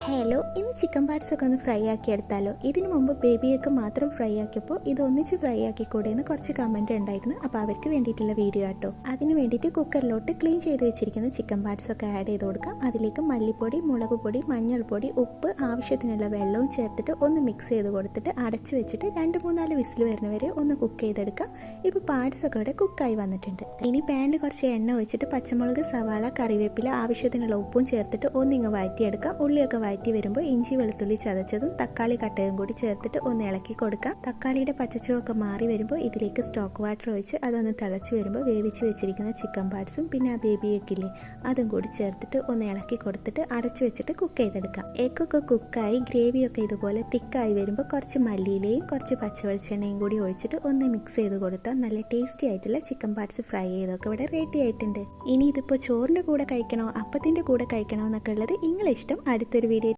Hello, ഇന്ന് chicken parts ഒക്കെ ഒന്ന് ഫ്രൈ ആക്കി എടുത്താലോ? ഇതിനു മുമ്പ് ബേബിയൊക്കെ മാത്രം ഫ്രൈ ആക്കിയപ്പോൾ ഇത് ഒന്നിച്ച് ഫ്രൈ ആക്കിക്കൂടെ എന്ന് കുറച്ച് കമൻറ്റ് ഉണ്ടായിരുന്നു. അപ്പോൾ അവർക്ക് വേണ്ടിയിട്ടുള്ള വീഡിയോ ആട്ടോ. അതിന് വേണ്ടിയിട്ട് കുക്കറിലോട്ട് ക്ലീൻ ചെയ്ത് വെച്ചിരിക്കുന്ന ചിക്കൻ പാർട്സ് ഒക്കെ ആഡ് ചെയ്ത് കൊടുക്കാം. അതിലേക്ക് മല്ലിപ്പൊടി, മുളക് പൊടി, മഞ്ഞൾപ്പൊടി, ഉപ്പ്, ആവശ്യത്തിനുള്ള വെള്ളവും ചേർത്തിട്ട് ഒന്ന് മിക്സ് ചെയ്ത് കൊടുത്തിട്ട് അടച്ച് വെച്ചിട്ട് 2-3 വിസിൽ വരുന്നവരെ ഒന്ന് കുക്ക് ചെയ്തെടുക്കാം. ഇപ്പോൾ പാർട്സ് ഒക്കെ ഇവിടെ കുക്കായി വന്നിട്ടുണ്ട്. ഇനി പാനിൽ കുറച്ച് എണ്ണ ഒഴിച്ചിട്ട് പച്ചമുളക്, സവാള, കറിവേപ്പില, ആവശ്യത്തിനുള്ള ഉപ്പും ചേർത്തിട്ട് ഒന്നിങ്ങ് വഴറ്റിയെടുക്കാം. ഉള്ളിയൊക്കെ വഴറ്റി വരുമ്പോൾ ഇഞ്ചി വെളുത്തുള്ളി ചതച്ചതും തക്കാളി കട്ടയും കൂടി ചേർത്തിട്ട് ഒന്ന് ഇളക്കി കൊടുക്കാം. തക്കാളിയുടെ പച്ചച്ചുവൊക്കെ മാറി വരുമ്പോൾ ഇതിലേക്ക് സ്റ്റോക്ക് വാട്ടർ ഒഴിച്ച് അതൊന്ന് തിളച്ച് വരുമ്പോൾ വേവിച്ച് വെച്ചിരിക്കുന്ന ചിക്കൻ പാർട്സും പിന്നെ ആ ബേബി എഗ്ഗില്ലേ അതും കൂടി ചേർത്തിട്ട് ഒന്ന് ഇളക്കി കൊടുത്തിട്ട് അടച്ചു വെച്ചിട്ട് കുക്ക് ചെയ്തെടുക്കാം. എഗ്ഗൊക്കെ കുക്കായി ഗ്രേവിയൊക്കെ ഇതുപോലെ തിക്കായി വരുമ്പോൾ കുറച്ച് മല്ലിയിലയും കുറച്ച് പച്ചവെളിച്ചെണ്ണയും കൂടി ഒഴിച്ചിട്ട് ഒന്ന് മിക്സ് ചെയ്ത് കൊടുത്താൽ നല്ല ടേസ്റ്റി ആയിട്ടുള്ള ചിക്കൻ പാർട്സ് ഫ്രൈ ചെയ്തൊക്കെ ഇവിടെ റെഡി ആയിട്ടുണ്ട്. ഇനി ഇതിപ്പോൾ ചോറിൻ്റെ കൂടെ കഴിക്കണോ അപ്പത്തിൻ്റെ കൂടെ കഴിക്കണോ എന്നൊക്കെ ഉള്ളത് നിങ്ങളിഷ്ടം. അടുത്തൊരു വീഡിയോ